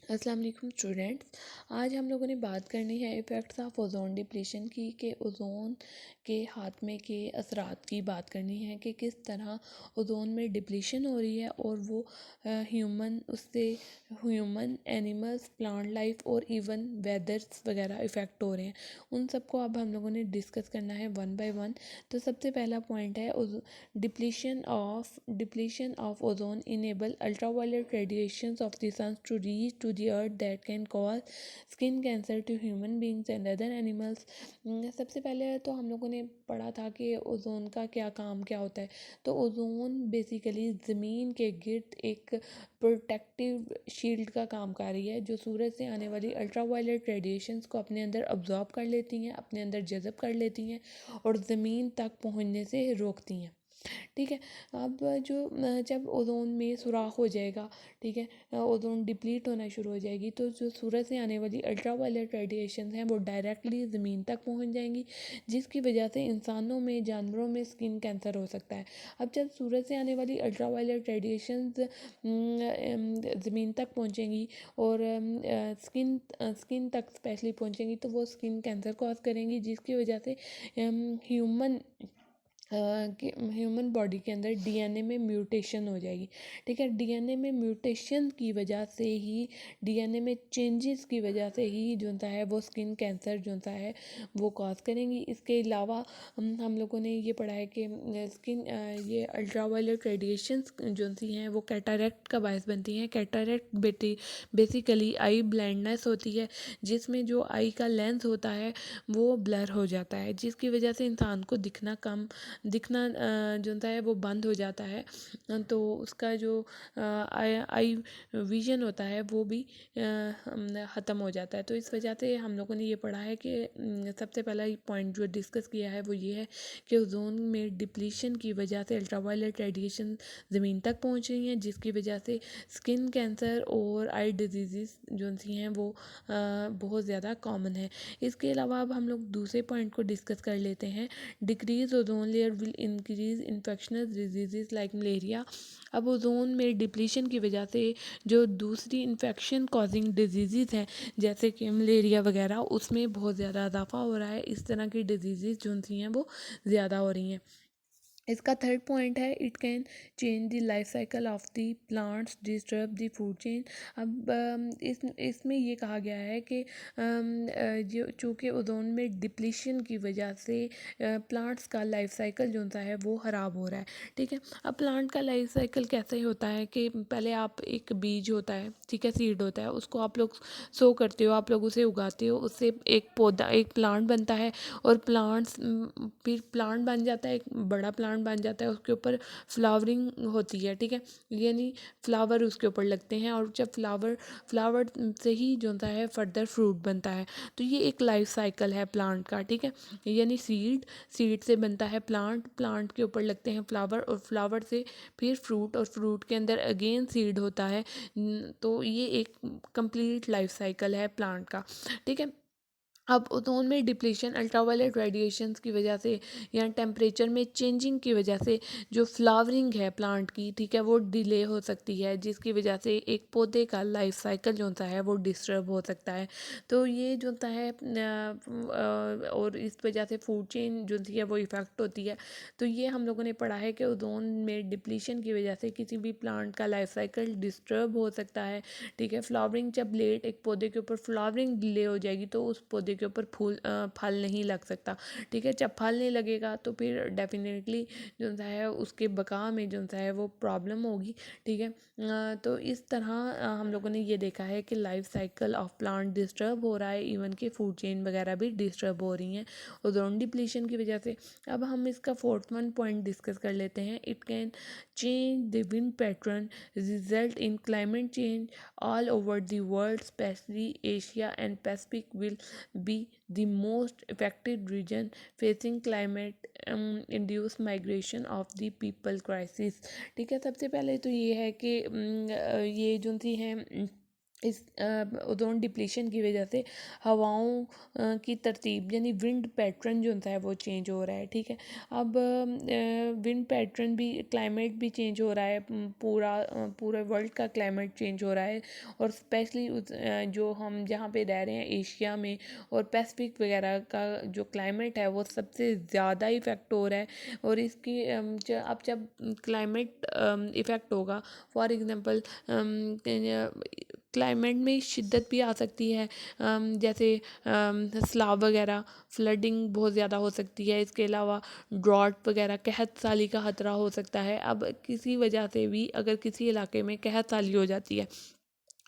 अस्सलाम वालेकुम स्टूडेंट्स। आज हम लोगों ने बात करनी है इफ़ेक्ट्स ऑफ ओज़ोन डिप्लीशन की, कि ओज़ोन के खात्मे के असरात की बात करनी है कि किस तरह ओज़ोन में डिप्लीशन हो रही है और वो ह्यूमन एनिमल्स प्लांट लाइफ और इवन वेदर्स वगैरह इफ़ेक्ट हो रहे हैं। उन सबको अब हम लोगों ने डिस्कस करना है वन बाय वन। तो सबसे पहला पॉइंट है depletion of ozone enable ultraviolet radiations of the sun to reach to the earth that can cause skin cancer to human beings and other animals। सबसे पहले तो हम लोगों ने पढ़ा था कि ओज़ोन का क्या होता है। तो ओज़ोन बेसिकली ज़मीन के गिर्द एक प्रोटेक्टिव शील्ड का काम कर रही है, जो सूरज से आने वाली अल्ट्रावायलेट रेडिएशंस को अपने अंदर अब्जॉर्ब कर लेती हैं, अपने अंदर जज़ब कर लेती हैं और ज़मीन तक पहुंचने से रोकती हैं। ठीक है। अब जब ओज़ोन में सुराख हो जाएगा, ठीक है, ओज़ोन डिप्लीट होना शुरू हो जाएगी, तो जो सूरज से आने वाली अल्ट्रावायलेट रेडिएशन हैं वो डायरेक्टली ज़मीन तक पहुंच जाएंगी, जिसकी वजह से इंसानों में, जानवरों में स्किन कैंसर हो सकता है। अब जब सूरज से आने वाली अल्ट्रावायलेट रेडिएशंस ज़मीन तक पहुंचेंगी और स्किन तक स्पेशली पहुंचेंगी, तो वो स्किन कैंसर कॉज करेंगी, जिसकी वजह से ह्यूमन ह्यूमन बॉडी के अंदर डीएनए में म्यूटेशन हो जाएगी। ठीक है। डीएनए में म्यूटेशन की वजह से ही, डीएनए में चेंजेस की वजह से ही जो होता है वो स्किन कैंसर जो होता है वो कॉज करेंगी। इसके अलावा हम लोगों ने ये पढ़ा है कि ये अल्ट्रावायलेट रेडिएशंस जो सी हैं वो कैटारेक्ट का बायस बनती हैं। कैटारेक्ट बेसिकली आई ब्लाइंडनेस होती है, जिसमें जो आई का लेंस होता है वो ब्लर हो जाता है, जिसकी वजह से इंसान को दिखना जो होता है वो बंद हो जाता है। तो उसका जो आई विजन होता है वो भी ख़त्म हो जाता है। तो इस वजह से हम लोगों ने ये पढ़ा है कि सबसे पहला पॉइंट जो डिस्कस किया है वो ये है कि ओजोन में डिप्लीशन की वजह से अल्ट्रावायलेट रेडिएशन ज़मीन तक पहुंच रही हैं, जिसकी वजह से स्किन कैंसर और आई डिजीज़ जो सी हैं वो बहुत ज़्यादा कॉमन है। इसके अलावा अब हम लोग दूसरे पॉइंट को डिस्कस कर लेते हैं। Decrease ozone layer will increase infections disease like malaria. अब ओजोन में डिप्लीशन की वजह से जो दूसरी इन्फेक्शन कॉजिंग डिजीज़ हैं, जैसे कि मलेरिया वगैरह, उसमें बहुत ज़्यादा इजाफा हो रहा है। इस तरह की डिजीज़ जो सी हैं वो ज़्यादा हो रही हैं। इसका थर्ड पॉइंट है, it can change the life cycle of the plants, disturb the food chain. अब इसमें ये कहा गया है कि जो चूँकि ओजोन में डिप्लीशन की वजह से प्लांट्स का लाइफ साइकिल जो सा है वो ख़राब हो रहा है। ठीक है। अब प्लांट का लाइफ साइकिल कैसे होता है कि पहले आप एक बीज होता है, ठीक है, सीड होता है, उसको आप लोग सो करते हो, आप लोग उसे उगाते हो, उससे एक पौधा, एक प्लांट बनता है और फिर प्लांट बन जाता है, एक बड़ा प्लांट बन जाता है, उसके ऊपर फ्लावरिंग होती है। ठीक है। यानी फ्लावर उसके ऊपर लगते हैं और जब फ्लावर से ही जो होता है फर्दर फ्रूट बनता है। तो ये एक लाइफ साइकिल है प्लांट का। ठीक है। यानी सीड से बनता है प्लांट, प्लांट के ऊपर लगते हैं फ्लावर और फ्लावर से फिर फ्रूट और फ्रूट के अंदर अगेन सीड होता है। तो ये एक कंप्लीट लाइफ साइकिल है प्लांट का। ठीक है। अब ओजोन में डिप्लीशन अल्ट्रावायलेट रेडिएशंस की वजह से या टेम्परेचर में चेंजिंग की वजह से जो फ्लावरिंग है प्लांट की, ठीक है, वो डिले हो सकती है, जिसकी वजह से एक पौधे का लाइफ साइकिल जो होता है वो डिस्टर्ब हो सकता है। तो ये जो होता है और इस वजह से फूड चेन जो होती है वो इफ़ेक्ट होती है। तो ये हम लोगों ने पढ़ा है कि ओजोन में डिप्लीशन की वजह से किसी भी प्लांट का लाइफ साइकिल डिस्टर्ब हो सकता है। ठीक है। फ्लावरिंग जब लेट, एक पौधे के ऊपर फ्लावरिंग डिले हो जाएगी तो उस पौधे के ऊपर फल नहीं लग सकता। ठीक है। जब फल नहीं लगेगा तो फिर डेफिनेटली जो है उसके बका में जो है वो प्रॉब्लम होगी। ठीक है। तो इस तरह हम लोगों ने ये देखा है कि life cycle of plant disturb हो रहा है, इवन कि फूड चेन वगैरह भी डिस्टर्ब हो रही हैं ओजोन डिप्लीशन की वजह से। अब हम इसका फोर्थ वन पॉइंट डिस्कस कर लेते हैं। It can change the wind pattern, result in climate change all over the world, especially Asia and Pacific will be the most affected region facing climate induced migration of the people crisis। ठीक है। सबसे पहले तो ये है कि ये जो सी है इस ओजोन डिप्लीशन की वजह से हवाओं की तरतीब यानी विंड पैटर्न जो होता है वो चेंज हो रहा है, ठीक है। अब विंड पैटर्न भी, क्लाइमेट भी चेंज हो रहा है, पूरे वर्ल्ड का क्लाइमेट चेंज हो रहा है। और स्पेशली जो हम जहाँ पे रह रहे हैं एशिया में और पैसिफिक वगैरह का जो क्लाइमेट है वो सबसे ज़्यादा इफ़ेक्ट हो रहा है। और इसकी अब जब क्लाइमेट इफ़ेक्ट होगा, फॉर एग्ज़ाम्पल क्लाइमेट में शिद्दत भी आ सकती है, जैसे सैलाब वगैरह, फ्लडिंग बहुत ज़्यादा हो सकती है। इसके अलावा ड्रॉट वगैरह, कहत साली का खतरा हो सकता है। अब किसी वजह से भी अगर किसी इलाके में कहत साली हो जाती है,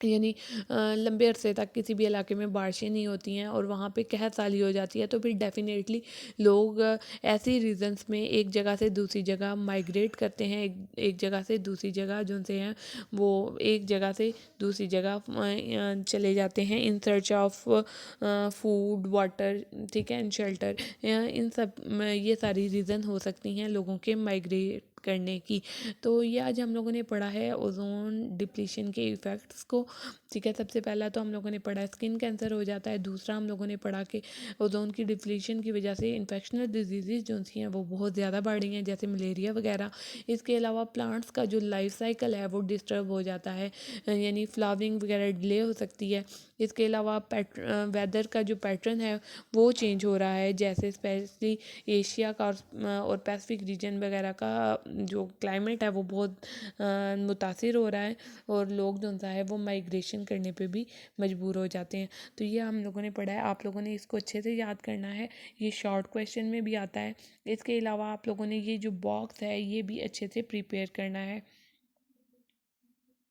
यानी लंबे अरसे तक किसी भी इलाके में बारिशें नहीं होती हैं और वहाँ पे कहत साली हो जाती है, तो फिर डेफिनेटली लोग ऐसे रीजन्स में एक जगह से दूसरी जगह माइग्रेट करते हैं। एक जगह से दूसरी जगह जो से हैं वो एक जगह से दूसरी जगह चले जाते हैं in search of food, water, ठीक है, एंड शेल्टर। इन सब ये सारी रीज़न हो सकती हैं लोगों के माइग्रेट करने की। तो ये आज हम लोगों ने पढ़ा है ओजोन डिप्लीशन के इफ़ेक्ट्स को, ठीक है। सबसे पहला तो हम लोगों ने पढ़ा स्किन कैंसर हो जाता है। दूसरा हम लोगों ने पढ़ा कि ओजोन की डिप्लीशन की वजह से इन्फेक्शनल डिजीज़ जो सी हैं वो बहुत ज़्यादा बढ़ रही हैं, जैसे मलेरिया वगैरह। इसके अलावा प्लांट्स का जो लाइफ साइकिल है वो डिस्टर्ब हो जाता है, यानी फ्लावरिंग वगैरह डिले हो सकती है। इसके अलावा वेदर का जो पैटर्न है वो चेंज हो रहा है, जैसे स्पेशली एशिया का और पैसिफिक रीजन वगैरह का जो क्लाइमेट है वो बहुत मुतासिर हो रहा है और लोग जो है वो माइग्रेशन करने पे भी मजबूर हो जाते हैं। तो ये हम लोगों ने पढ़ा है, आप लोगों ने इसको अच्छे से याद करना है। ये शॉर्ट क्वेश्चन में भी आता है। इसके अलावा आप लोगों ने ये जो बॉक्स है ये भी अच्छे से प्रिपेयर करना है।